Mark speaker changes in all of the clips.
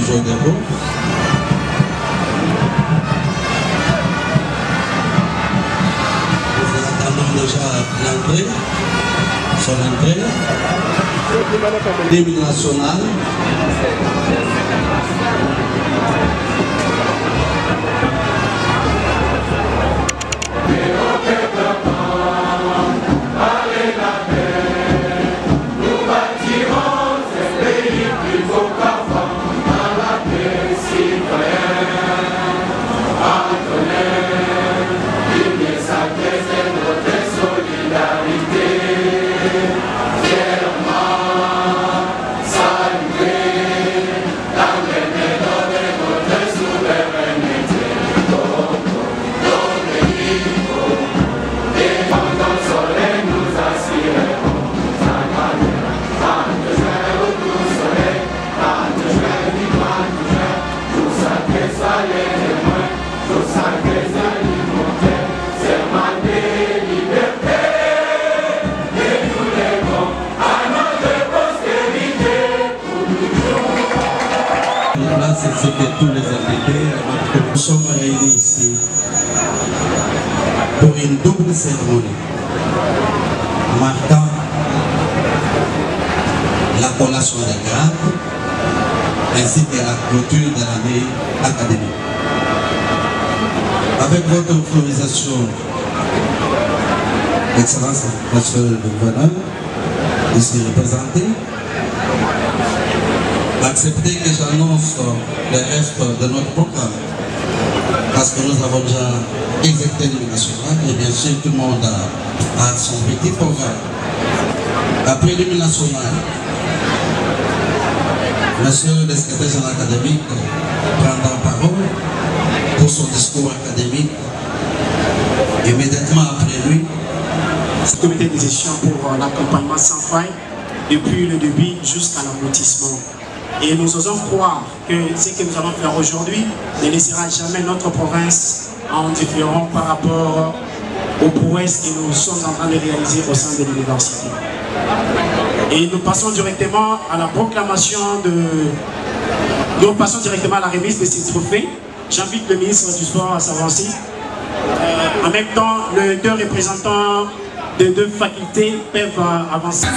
Speaker 1: toujours debout. Nous attendons déjà l'entrée, son entrée. L'hymne national. C'est que tous les invités, nous sommes réunis ici pour une double cérémonie marquant la collation des grades ainsi que la clôture de l'année académique. Avec votre autorisation, Excellence, Monsieur le Gouverneur, ici représenté, acceptez que j'annonce le reste de notre programme parce que nous avons déjà exécuté l'hymne national et bien sûr tout le monde a son petit programme. Après l'hymne national, Monsieur le secrétaire général académique prendra la parole pour son discours académique. Immédiatement après lui,
Speaker 2: ce comité des gestions pour l'accompagnement sans faille depuis le début jusqu'à l'aboutissement. Et nous osons croire que ce que nous allons faire aujourd'hui ne laissera jamais notre province en différent par rapport aux prouesses que nous sommes en train de réaliser au sein de l'université. Et nous passons directement à la proclamation Nous passons directement à la remise de ces trophées. J'invite le ministre du Sport à s'avancer. En même temps, les deux représentants des deux facultés peuvent avancer.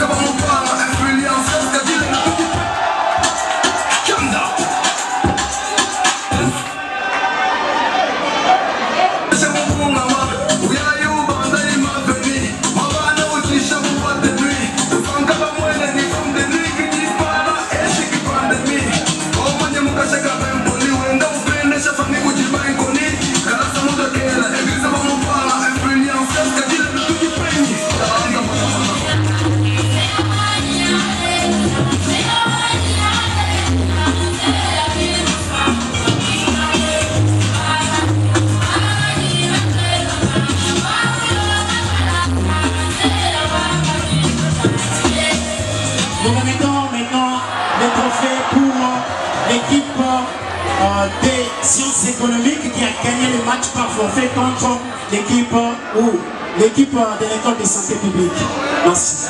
Speaker 2: Des sciences économiques qui a gagné le match par forfait contre l'équipe de l'école de santé publique. Merci.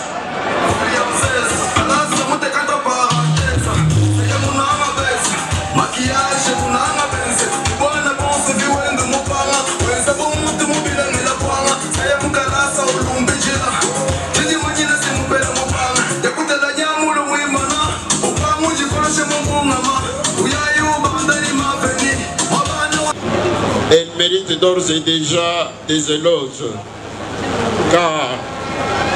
Speaker 3: Elle mérite d'ores et déjà des éloges, car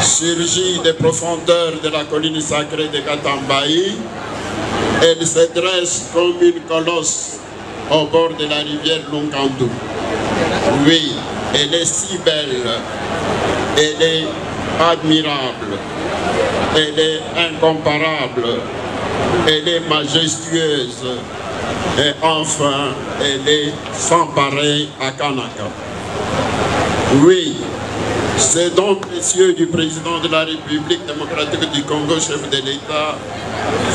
Speaker 3: surgit des profondeurs de la colline sacrée de Katambayi, elle se dresse comme une colosse au bord de la rivière Lunkandu. Oui, elle est si belle, elle est admirable, elle est incomparable, elle est majestueuse. Et enfin, elle est sans pareil à Kanaka. Oui, c'est donc précieux du président de la République démocratique du Congo, chef de l'État,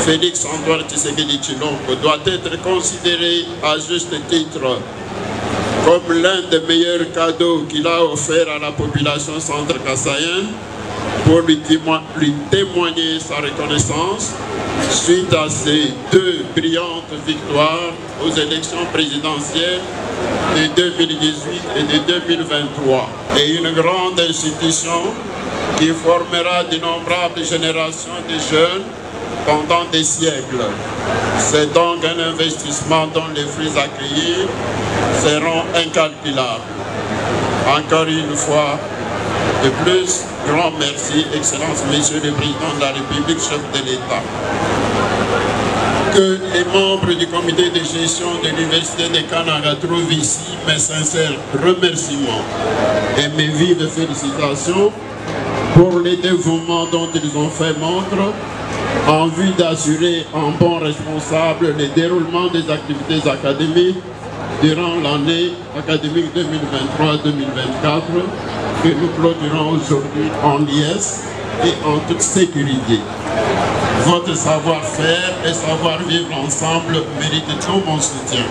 Speaker 3: Félix Antoine Tshisekedi Tshilombo, doit être considéré à juste titre comme l'un des meilleurs cadeaux qu'il a offert à la population centre-kassaïenne pour lui témoigner sa reconnaissance suite à ces deux brillantes victoires aux élections présidentielles de 2018 et de 2023. Et une grande institution qui formera d'innombrables générations de jeunes pendant des siècles. C'est donc un investissement dont les fruits à cueillir seront incalculables. Encore une fois, de plus, grand merci, Excellence, Monsieur le Président de la République, chef de l'État. Que les membres du comité de gestion de l'Université de Kananga trouvent ici mes sincères remerciements et mes vives félicitations pour les dévouements dont ils ont fait montre en vue d'assurer en bon responsable le déroulement des activités académiques durant l'année académique 2023-2024 que nous clôturons aujourd'hui en liesse et en toute sécurité. Votre savoir-faire et savoir-vivre ensemble méritent tout mon soutien.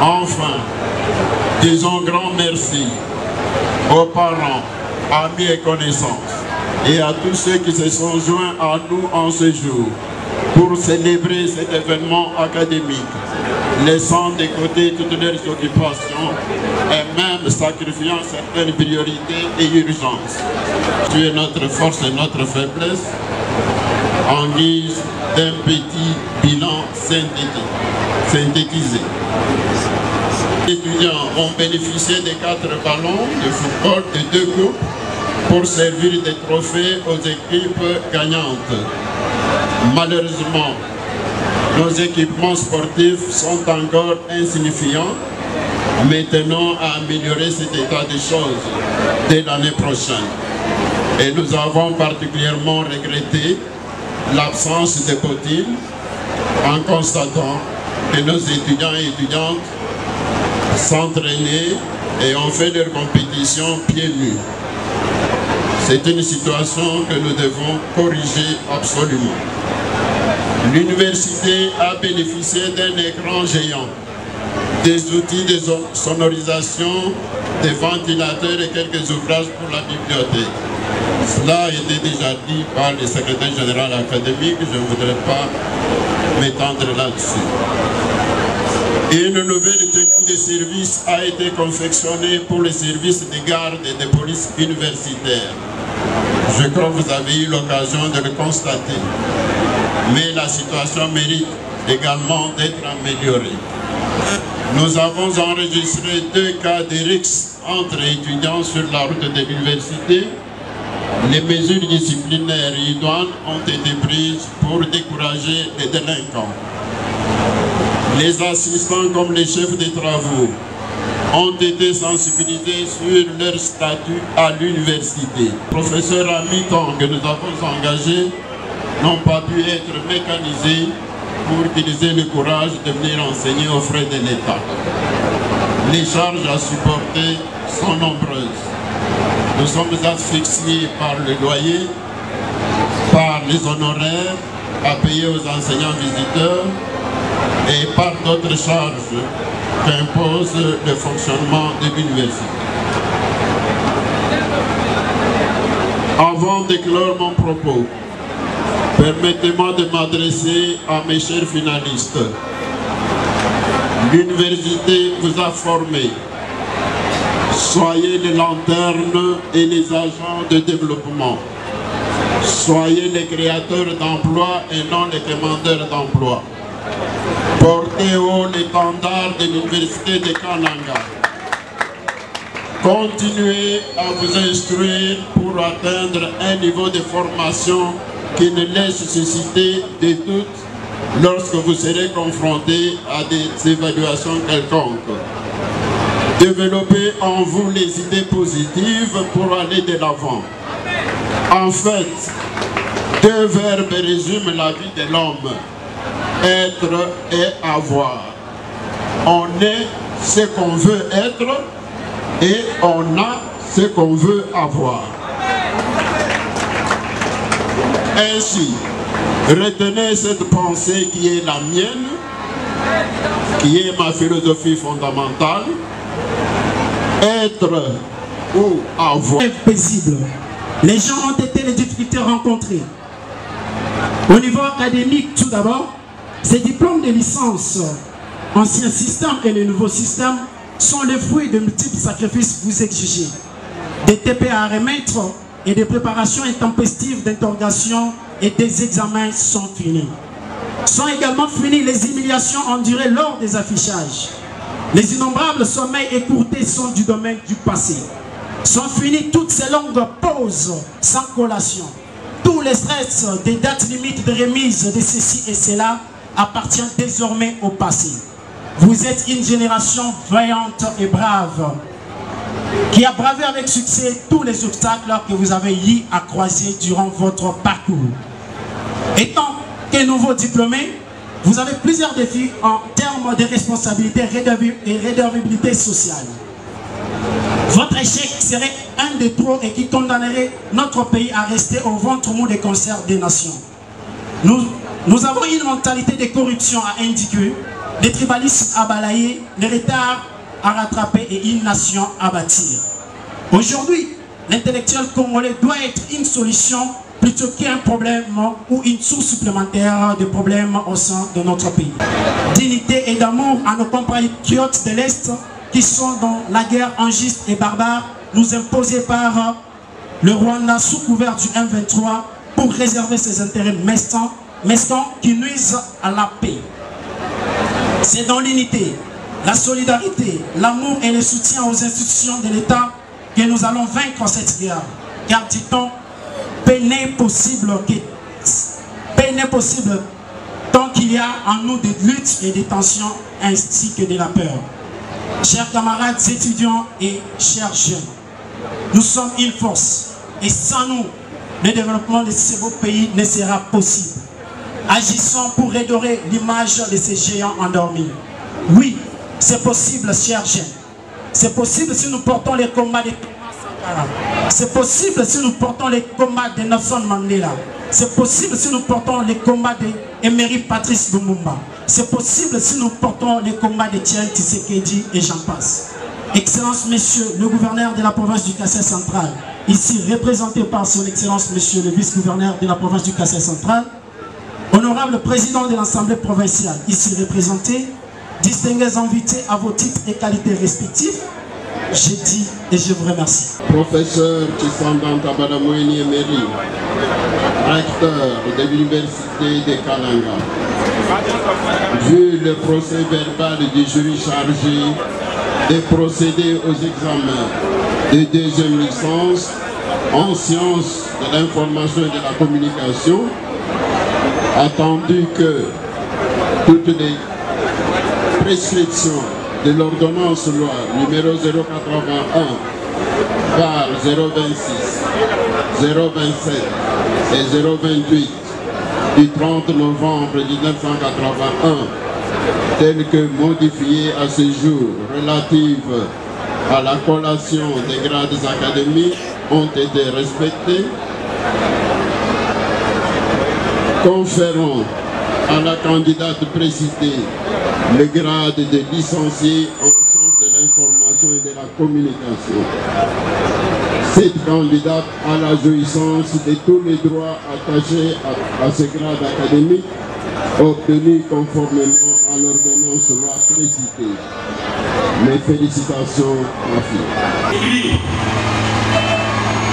Speaker 3: Enfin, disons grand merci aux parents, amis et connaissances, et à tous ceux qui se sont joints à nous en ce jour pour célébrer cet événement académique, laissant de côté toutes leurs occupations et même sacrifiant certaines priorités et urgences. Tu es notre force et notre faiblesse en guise d'un petit bilan synthétisé. Les étudiants ont bénéficié de 4 ballons de football et 2 coupes pour servir de trophées aux équipes gagnantes. Malheureusement, nos équipements sportifs sont encore insignifiants, mais tenons à améliorer cet état de choses dès l'année prochaine. Et nous avons particulièrement regretté l'absence de bottines en constatant que nos étudiants et étudiantes s'entraînaient et ont fait leur compétition pieds nus. C'est une situation que nous devons corriger absolument. L'université a bénéficié d'un écran géant, des outils de sonorisation, des ventilateurs et quelques ouvrages pour la bibliothèque. Cela a été déjà dit par le secrétaire général académique, je ne voudrais pas m'étendre là-dessus. Une nouvelle tenue de service a été confectionnée pour les services de garde et de police universitaire. Je crois que vous avez eu l'occasion de le constater. Mais la situation mérite également d'être améliorée. Nous avons enregistré 2 cas de risque entre étudiants sur la route de l'université. Les mesures disciplinaires et idoines ont été prises pour décourager les délinquants. Les assistants comme les chefs de travaux ont été sensibilisés sur leur statut à l'université. Les professeurs à mi-temps que nous avons engagés n'ont pas pu être mécanisés pour qu'ils aient le courage de venir enseigner aux frais de l'État. Les charges à supporter sont nombreuses. Nous sommes asphyxiés par le loyer, par les honoraires à payer aux enseignants visiteurs et par d'autres charges qu'impose le fonctionnement de l'université. Avant de clore mon propos, permettez-moi de m'adresser à mes chers finalistes. L'université vous a formé. Soyez les lanternes et les agents de développement. Soyez les créateurs d'emplois et non les commandeurs d'emplois. Portez haut l'étendard de l'université de Kananga. Continuez à vous instruire pour atteindre un niveau de formation qui ne laisse susciter des doutes lorsque vous serez confronté à des évaluations quelconques. Développez en vous les idées positives pour aller de l'avant. En fait, 2 verbes résument la vie de l'homme: être et avoir. On est ce qu'on veut être et on a ce qu'on veut avoir. Ainsi, retenez cette pensée qui est la mienne, qui est ma philosophie fondamentale. Être ou avoir.
Speaker 2: Paisible. Les gens ont été les difficultés rencontrées. Au niveau académique, tout d'abord, ces diplômes de licence, ancien système et le nouveau système, sont les fruits de multiples sacrifices vous exigés. Des TP à remettre et des préparations intempestives d'interrogation et des examens sont finis. Sont également finies les humiliations endurées lors des affichages. Les innombrables sommeils écourtés sont du domaine du passé. Sont finies toutes ces longues pauses sans collation. Tous les stress des dates limites de remise de ceci et cela appartient désormais au passé. Vous êtes une génération vaillante et brave qui a bravé avec succès tous les obstacles que vous avez eu à croiser durant votre parcours. Étant que nouveau diplômé, vous avez plusieurs défis en termes de responsabilité et redevabilité sociale. Votre échec serait un de trop et qui condamnerait notre pays à rester au ventre mou des concerts des nations. Nous avons une mentalité de corruption à indiquer, des tribalismes à balayer, les retards à rattraper et une nation à bâtir. Aujourd'hui, l'intellectuel congolais doit être une solution plutôt qu'un problème ou une source supplémentaire de problèmes au sein de notre pays. Dignité et d'amour à nos compatriotes de l'Est qui sont dans la guerre injuste et barbare nous imposée par le Rwanda sous couvert du M23 pour réserver ses intérêts mesquins qui nuisent à la paix. C'est dans l'unité, la solidarité, l'amour et le soutien aux institutions de l'État que nous allons vaincre cette guerre. Car dit-on, paix n'est possible tant qu'il y a en nous des luttes et des tensions ainsi que de la peur. Chers camarades étudiants et chers jeunes, nous sommes une force et sans nous, le développement de ce beau pays ne sera possible. Agissons pour redorer l'image de ces géants endormis. Oui, c'est possible, chers jeunes. C'est possible si nous portons les combats de Thomas Sankara. C'est possible si nous portons les combats de Nelson Mandela. C'est possible si nous portons les combats de Emery Patrice Lumumba. C'est possible si nous portons les combats de Tiens Tshisekedi et j'en passe. Excellence, Monsieur le gouverneur de la province du Kassai central, ici représenté par son Excellence, Monsieur le vice-gouverneur de la province du Kassai central, honorable président de l'Assemblée provinciale, ici représenté, distingués invités à vos titres et qualités respectifs, j'ai dit et je vous remercie.
Speaker 3: Professeur Tshisandan Tabadamouni Emery, recteur de l'Université de Kananga, vu le procès verbal du jury chargé de procéder aux examens de deuxième licence en sciences de l'information et de la communication, attendu que toutes les prescriptions de l'ordonnance loi numéro 081 par 026, 027 et 028 du 30 novembre 1981, telles que modifiées à ce jour relatives à la collation des grades académiques, ont été respectées, conférant à la candidate précitée le grade de licencié en sciences de l'information et de la communication. Cette candidate a la jouissance de tous les droits attachés à ce grade académique obtenu conformément à l'ordonnance loi précitée. Mes félicitations, ma fille.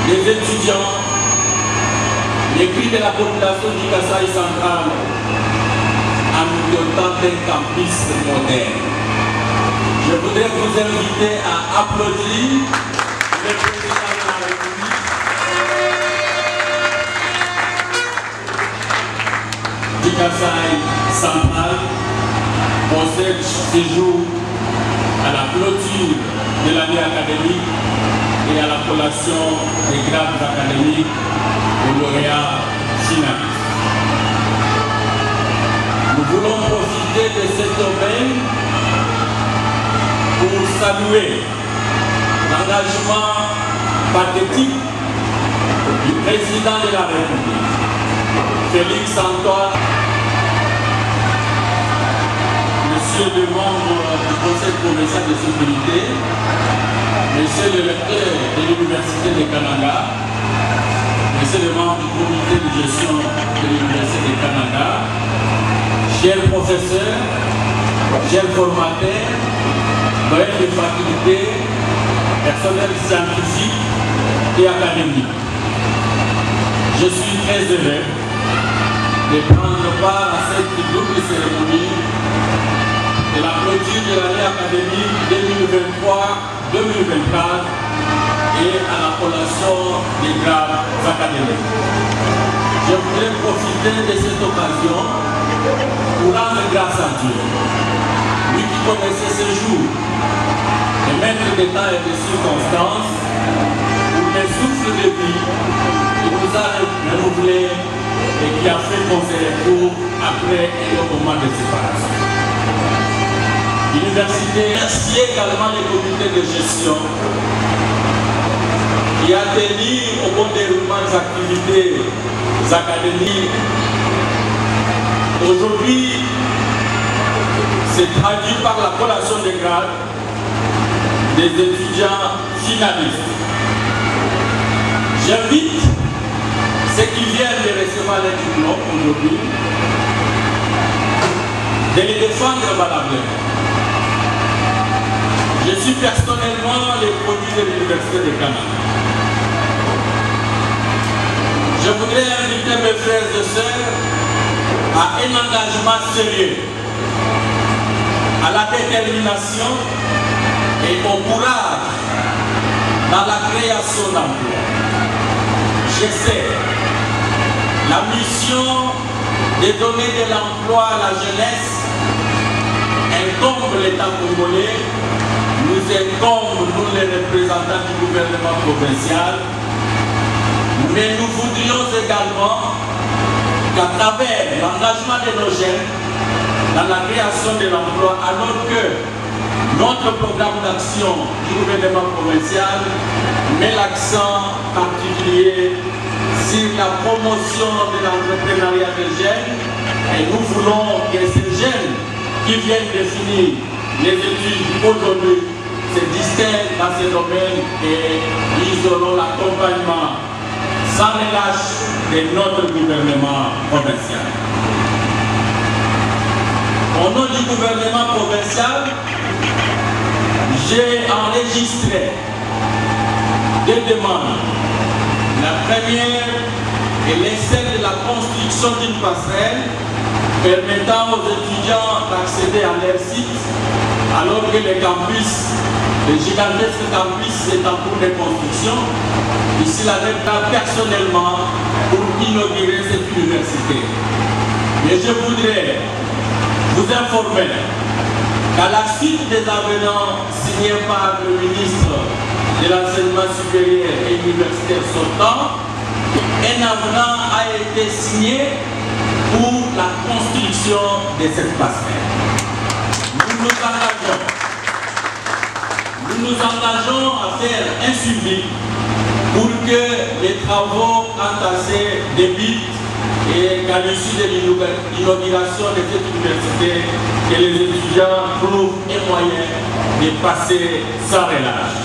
Speaker 4: Les étudiants, les cris de la population du Kassai central en nous dotant d'un campus moderne. Je voudrais vous inviter à applaudir le président de la République du Kassai central pour ce séjour à la clôture de l'année académique et à la collation des grades académiques au lauréat finaliste. Nous voulons profiter de cet domaine pour saluer l'engagement pathétique du président de la République, Félix Antoine, monsieur le membre du Conseil provincial de sécurité, monsieur le recteur de l'Université de Kananga, messieurs les membres du comité de gestion de l'Université du Canada, chers professeurs, chers formateurs, doyens de faculté, personnel scientifique et académique. Je suis très heureux de prendre part à cette double cérémonie de la clôture de l'année académique 2023-2024 et à la collation des grades académiques. Je voudrais profiter de cette occasion pour rendre grâce à Dieu, lui qui connaissait ce jour, les maîtres des temps et des circonstances, pour les souffles de vie qui nous a renouvelés et qui a fait qu'on se retrouve après un long moment de séparation. L'université remercie également les comités de gestion qui a tenu au bon déroulement des activités académiques. Aujourd'hui, c'est traduit par la collation des grades des étudiants finalistes. J'invite ceux qui viennent de recevoir les diplômes aujourd'hui de les défendre valablement. Je suis personnellement le produit de l'Université du Canada. Je voudrais inviter mes frères et sœurs à un engagement sérieux, à la détermination et au courage dans la création d'emplois. Je sais, la mission de donner de l'emploi à la jeunesse incombe l'État congolais, nous incombe, nous les représentants du gouvernement provincial, mais nous voudrions également qu'à travers l'engagement de nos jeunes dans la création de l'emploi, alors que notre programme d'action du gouvernement provincial met l'accent particulier sur la promotion de l'entrepreneuriat des jeunes, et nous voulons que ces jeunes qui viennent de finir les études aujourd'hui se distinguent dans ces domaines et ils auront l'accompagnement sans relâche de notre gouvernement provincial. Au nom du gouvernement provincial, j'ai enregistré deux demandes. La première est celle de la construction d'une passerelle permettant aux étudiants d'accéder à leur site alors que le gigantesque campus est en cours de construction. Ici, la NEPTA personnellement pour inaugurer cette université. Mais je voudrais vous informer qu'à la suite des avenants signés par le ministre de l'enseignement supérieur et universitaire sortant, un avenant a été signé pour la construction de cette passerelle. Nous nous engageons à faire un suivi pour que les travaux entassés débutent et qu'à l'issue de l'inauguration de cette université, que les étudiants trouvent un moyen de passer sans relâche.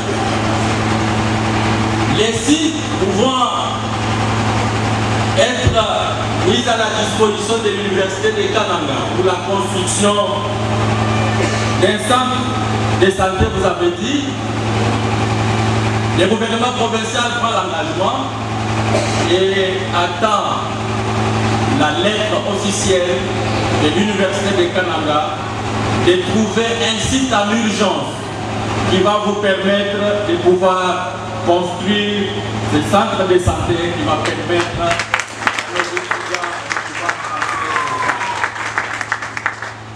Speaker 4: Les sites pouvant être mis à la disposition de l'Université de Kananga pour la construction d'un centre de santé, vous avez dit, le gouvernement provincial prend l'engagement et attend la lettre officielle de l'Université de Kananga de trouver un site en urgence qui va vous permettre de pouvoir construire ce centre de santé qui va permettre aux étudiants de pouvoir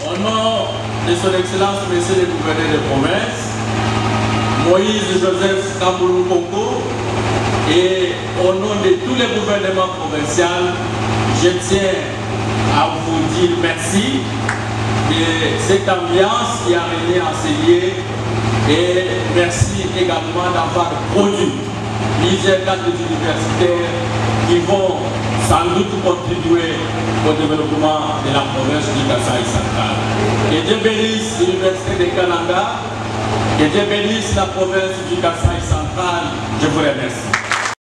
Speaker 4: entrer. Au nom de son Excellence, Monsieur le Gouverneur de province, Moïse Joseph Kamboulou Koko, et au nom de tous les gouvernements provinciaux, je tiens à vous dire merci de cette ambiance qui a mené à ces lieux, et merci également d'avoir produit plusieurs cadres universitaires qui vont sans doute contribuer au développement de la province du Kasaï central. Que Dieu bénisse l'Université de Kananga, que Dieu bénisse la province du Kasaï central. Je vous remercie.